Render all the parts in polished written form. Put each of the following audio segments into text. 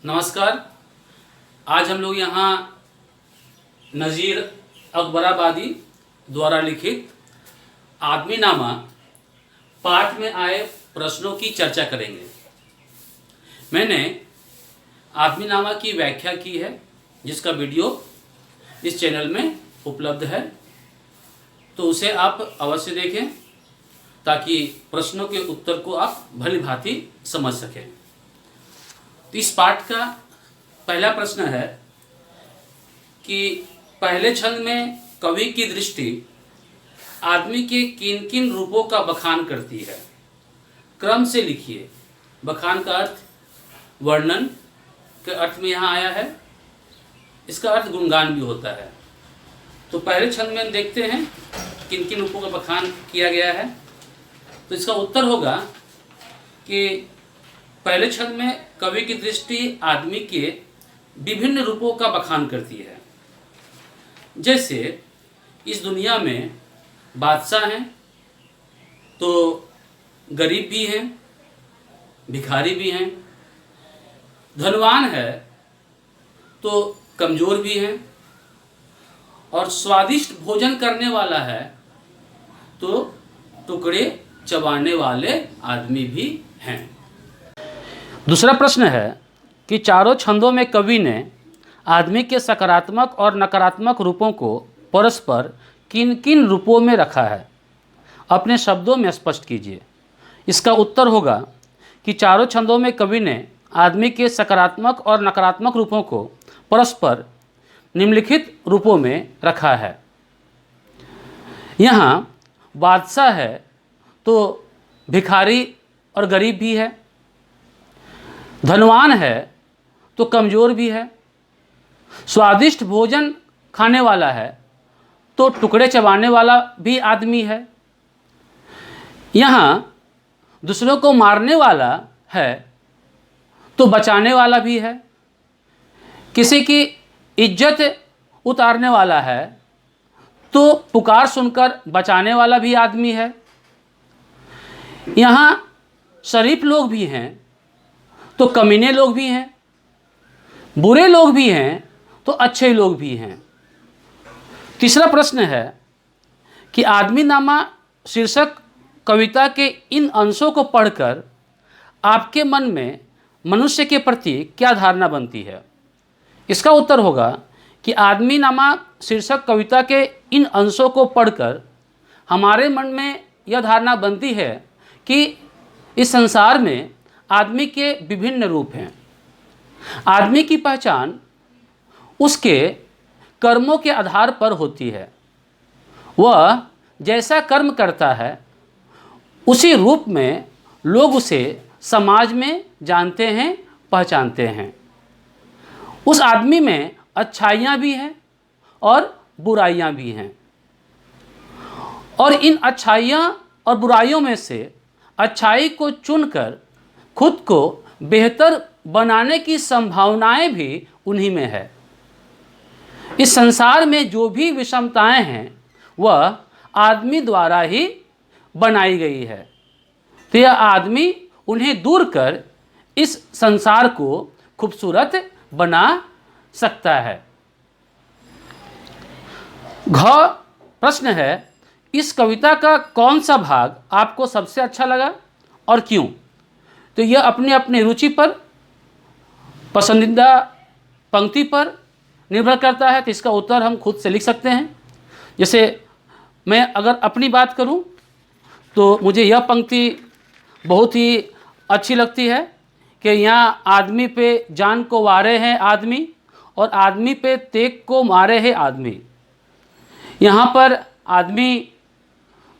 नमस्कार। आज हम लोग यहाँ नज़ीर अकबराबादी द्वारा लिखित आदमीनामा पाठ में आए प्रश्नों की चर्चा करेंगे। मैंने आदमीनामा की व्याख्या की है, जिसका वीडियो इस चैनल में उपलब्ध है, तो उसे आप अवश्य देखें ताकि प्रश्नों के उत्तर को आप भली भांति समझ सकें। तो इस पाठ का पहला प्रश्न है कि पहले छंद में कवि की दृष्टि आदमी के किन किन रूपों का बखान करती है। क्रम से लिखिए। बखान का अर्थ वर्णन के अर्थ में यहाँ आया है, इसका अर्थ गुणगान भी होता है। तो पहले छंद में हम देखते हैं किन किन रूपों का बखान किया गया है। तो इसका उत्तर होगा कि पहले छंद में कवि की दृष्टि आदमी के विभिन्न रूपों का बखान करती है। जैसे इस दुनिया में बादशाह हैं तो गरीब भी हैं, भिखारी भी हैं, धनवान है तो कमज़ोर भी हैं, और स्वादिष्ट भोजन करने वाला है तो टुकड़े चबाने वाले आदमी भी हैं। दूसरा प्रश्न है कि चारों छंदों में कवि ने आदमी के सकारात्मक और नकारात्मक रूपों को परस्पर किन किन रूपों में रखा है, अपने शब्दों में स्पष्ट कीजिए। इसका उत्तर होगा कि चारों छंदों में कवि ने आदमी के सकारात्मक और नकारात्मक रूपों को परस्पर निम्नलिखित रूपों में रखा है। यहाँ बादशाह है तो भिखारी और गरीब भी है, धनवान है तो कमज़ोर भी है, स्वादिष्ट भोजन खाने वाला है तो टुकड़े चबाने वाला भी आदमी है, यहाँ दूसरों को मारने वाला है तो बचाने वाला भी है, किसी की इज्जत उतारने वाला है तो पुकार सुनकर बचाने वाला भी आदमी है, यहाँ शरीफ लोग भी हैं तो कमीने लोग भी हैं, बुरे लोग भी हैं तो अच्छे लोग भी हैं। तीसरा प्रश्न है कि आदमीनामा शीर्षक कविता के इन अंशों को पढ़कर आपके मन में मनुष्य के प्रति क्या धारणा बनती है। इसका उत्तर होगा कि आदमीनामा शीर्षक कविता के इन अंशों को पढ़कर हमारे मन में यह धारणा बनती है कि इस संसार में आदमी के विभिन्न रूप हैं। आदमी की पहचान उसके कर्मों के आधार पर होती है। वह जैसा कर्म करता है उसी रूप में लोग उसे समाज में जानते हैं, पहचानते हैं। उस आदमी में अच्छाइयाँ भी हैं और बुराइयाँ भी हैं, और इन अच्छाइयाँ और बुराइयों में से अच्छाई को चुनकर खुद को बेहतर बनाने की संभावनाएं भी उन्हीं में है। इस संसार में जो भी विषमताएं हैं वह आदमी द्वारा ही बनाई गई है, तो यह आदमी उन्हें दूर कर इस संसार को खूबसूरत बना सकता है। घ प्रश्न है, इस कविता का कौन सा भाग आपको सबसे अच्छा लगा और क्यों। तो यह अपने अपने रुचि पर, पसंदीदा पंक्ति पर निर्भर करता है। तो इसका उत्तर हम खुद से लिख सकते हैं। जैसे मैं अगर अपनी बात करूं तो मुझे यह पंक्ति बहुत ही अच्छी लगती है कि यहाँ आदमी पे जान को वारे हैं आदमी, और आदमी पे तेग को मारे है आदमी। यहाँ पर आदमी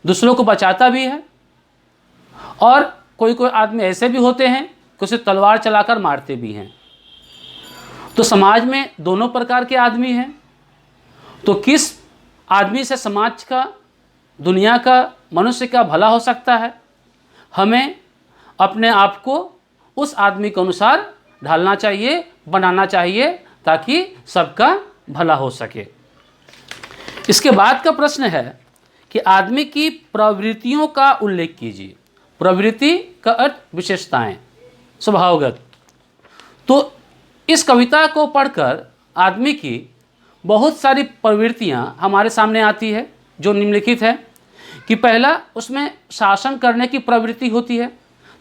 दूसरों को बचाता भी है, और कोई कोई आदमी ऐसे भी होते हैं कि उसे तलवार चलाकर मारते भी हैं। तो समाज में दोनों प्रकार के आदमी हैं। तो किस आदमी से समाज का, दुनिया का, मनुष्य का भला हो सकता है, हमें अपने आप को उस आदमी के अनुसार ढालना चाहिए, बनाना चाहिए, ताकि सबका भला हो सके। इसके बाद का प्रश्न है कि आदमी की प्रवृत्तियों का उल्लेख कीजिए। प्रवृत्ति का अर्थ विशेषताएं, स्वभावगत। तो इस कविता को पढ़कर आदमी की बहुत सारी प्रवृत्तियां हमारे सामने आती है जो निम्नलिखित है कि पहला उसमें शासन करने की प्रवृत्ति होती है,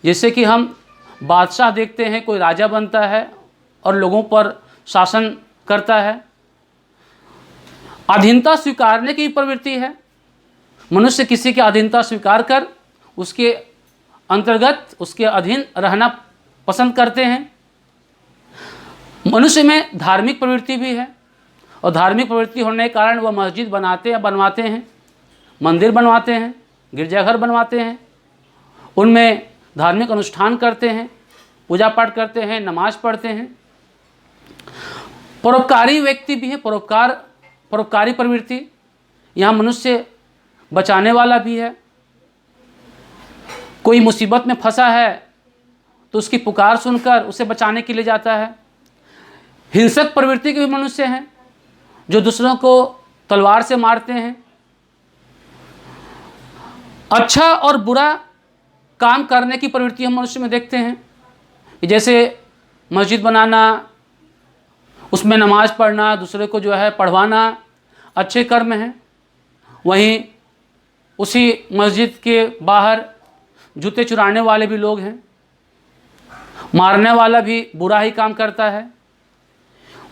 जैसे कि हम बादशाह देखते हैं, कोई राजा बनता है और लोगों पर शासन करता है। अधीनता स्वीकारने की प्रवृत्ति है, मनुष्य किसी की अधीनता स्वीकार कर उसके अंतर्गत उसके अधीन रहना पसंद करते हैं। मनुष्य में धार्मिक प्रवृत्ति भी है और धार्मिक प्रवृत्ति होने के कारण वह मस्जिद बनवाते हैं, मंदिर बनवाते हैं, गिरजाघर बनवाते हैं, उनमें धार्मिक अनुष्ठान करते हैं, पूजा पाठ करते हैं, नमाज पढ़ते हैं। परोपकारी व्यक्ति भी है, परोपकारी प्रवृत्ति, यहाँ मनुष्य बचाने वाला भी है। कोई मुसीबत में फंसा है तो उसकी पुकार सुनकर उसे बचाने के लिए जाता है। हिंसक प्रवृत्ति के भी मनुष्य हैं जो दूसरों को तलवार से मारते हैं। अच्छा और बुरा काम करने की प्रवृत्ति हम मनुष्य में देखते हैं, जैसे मस्जिद बनाना, उसमें नमाज पढ़ना, दूसरे को जो है पढ़वाना अच्छे कर्म हैं। वहीं उसी मस्जिद के बाहर जूते चुराने वाले भी लोग हैं, मारने वाला भी बुरा ही काम करता है।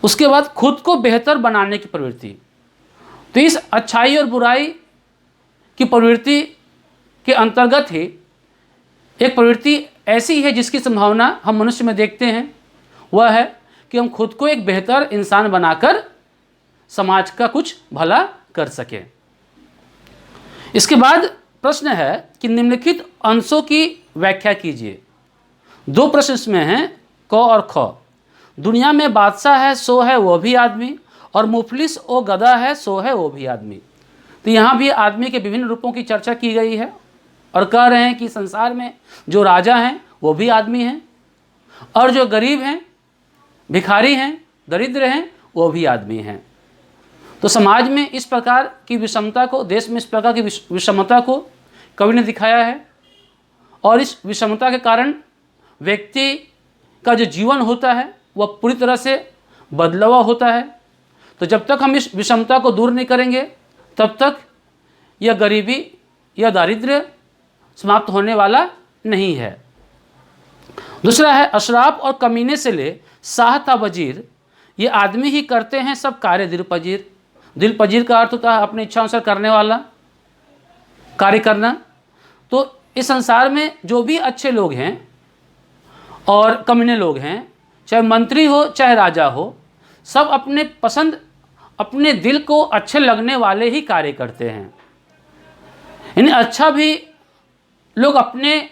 उसके बाद खुद को बेहतर बनाने की प्रवृत्ति, तो इस अच्छाई और बुराई की प्रवृत्ति के अंतर्गत ही एक प्रवृत्ति ऐसी है जिसकी संभावना हम मनुष्य में देखते हैं, वह है कि हम खुद को एक बेहतर इंसान बनाकर समाज का कुछ भला कर सकें। इसके बाद प्रश्न है कि निम्नलिखित अंशों की व्याख्या कीजिए। दो प्रश्न इसमें हैं, क और ख। दुनिया में बादशाह है सो है वो भी आदमी, और मुफलिस ओ गधा है सो है वो भी आदमी। तो यहाँ भी आदमी के विभिन्न रूपों की चर्चा की गई है और कह रहे हैं कि संसार में जो राजा हैं वो भी आदमी हैं, और जो गरीब हैं, भिखारी हैं, दरिद्र हैं, वो भी आदमी हैं। तो समाज में इस प्रकार की विषमता को, देश में इस प्रकार की विषमता को कवि ने दिखाया है, और इस विषमता के कारण व्यक्ति का जो जीवन होता है वह पूरी तरह से बदला हुआ होता है। तो जब तक हम इस विषमता को दूर नहीं करेंगे तब तक यह गरीबी या दारिद्र्य समाप्त होने वाला नहीं है। दूसरा है, अशराफ और कमीने से ले शाह ता वजीर, ये आदमी ही करते हैं सब कार्य दिल पजीर। दिल पजीर का अर्थ होता है अपनी इच्छा अनुसार करने वाला, कार्य करना। तो इस संसार में जो भी अच्छे लोग हैं और कमीने लोग हैं, चाहे मंत्री हो चाहे राजा हो, सब अपने पसंद, अपने दिल को अच्छे लगने वाले ही कार्य करते हैं। इन्हें अच्छा भी लोग अपने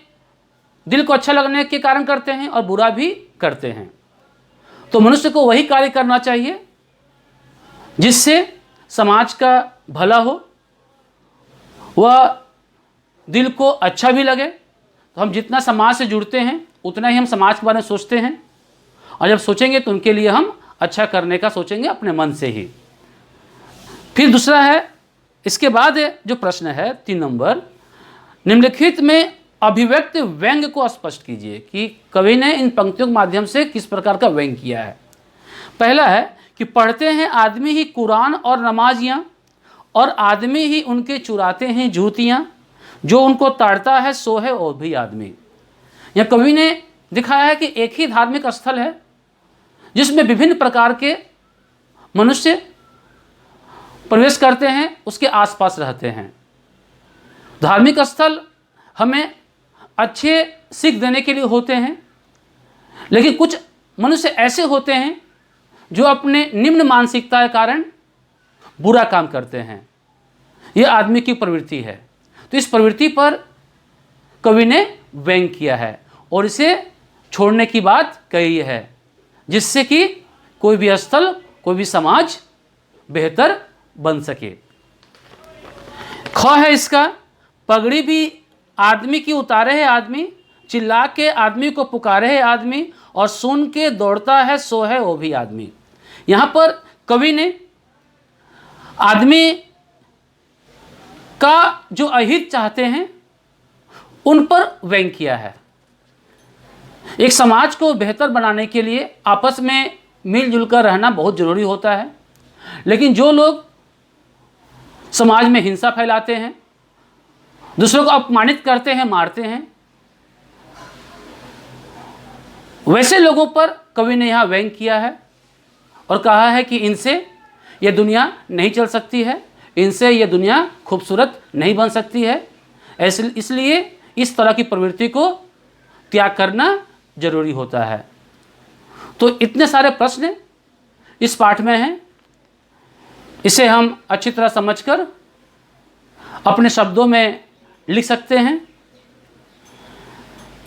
दिल को अच्छा लगने के कारण करते हैं और बुरा भी करते हैं। तो मनुष्य को वही कार्य करना चाहिए जिससे समाज का भला हो, वह दिल को अच्छा भी लगे। तो हम जितना समाज से जुड़ते हैं उतना ही हम समाज के बारे में सोचते हैं, और जब सोचेंगे तो उनके लिए हम अच्छा करने का सोचेंगे अपने मन से ही। फिर दूसरा है, इसके बाद जो प्रश्न है 3 नंबर, निम्नलिखित में अभिव्यक्त व्यंग को स्पष्ट कीजिए कि कवि ने इन पंक्तियों के माध्यम से किस प्रकार का व्यंग किया है। पहला है कि पढ़ते हैं आदमी ही कुरान और नमाजियाँ, और आदमी ही उनके चुराते हैं जूतियाँ, जो उनको ताड़ता है सो है वो भी आदमी। यह कवि ने दिखाया है कि एक ही धार्मिक स्थल है जिसमें विभिन्न प्रकार के मनुष्य प्रवेश करते हैं, उसके आसपास रहते हैं। धार्मिक स्थल हमें अच्छे सीख देने के लिए होते हैं, लेकिन कुछ मनुष्य ऐसे होते हैं जो अपने निम्न मानसिकता के कारण बुरा काम करते हैं। यह आदमी की प्रवृत्ति है। तो इस प्रवृत्ति पर कवि ने व्यंग किया है और इसे छोड़ने की बात कही है, जिससे कि कोई भी स्थल, कोई भी समाज बेहतर बन सके। ख है इसका, पगड़ी भी आदमी की उतारे है आदमी, चिल्ला के आदमी को पुकारे है आदमी, और सुन के दौड़ता है सो है वो भी आदमी। यहाँ पर कवि ने आदमी का जो अहित चाहते हैं उन पर व्यंग किया है। एक समाज को बेहतर बनाने के लिए आपस में मिलजुल कर रहना बहुत ज़रूरी होता है। लेकिन जो लोग समाज में हिंसा फैलाते हैं, दूसरों को अपमानित करते हैं, मारते हैं, वैसे लोगों पर कवि ने यहाँ व्यंग किया है और कहा है कि इनसे ये दुनिया नहीं चल सकती है, इनसे ये दुनिया खूबसूरत नहीं बन सकती है। इसलिए इस तरह की प्रवृत्ति को त्याग करना जरूरी होता है। तो इतने सारे प्रश्न इस पाठ में हैं, इसे हम अच्छी तरह समझकर अपने शब्दों में लिख सकते हैं।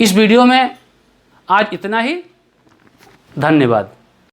इस वीडियो में आज इतना ही। धन्यवाद।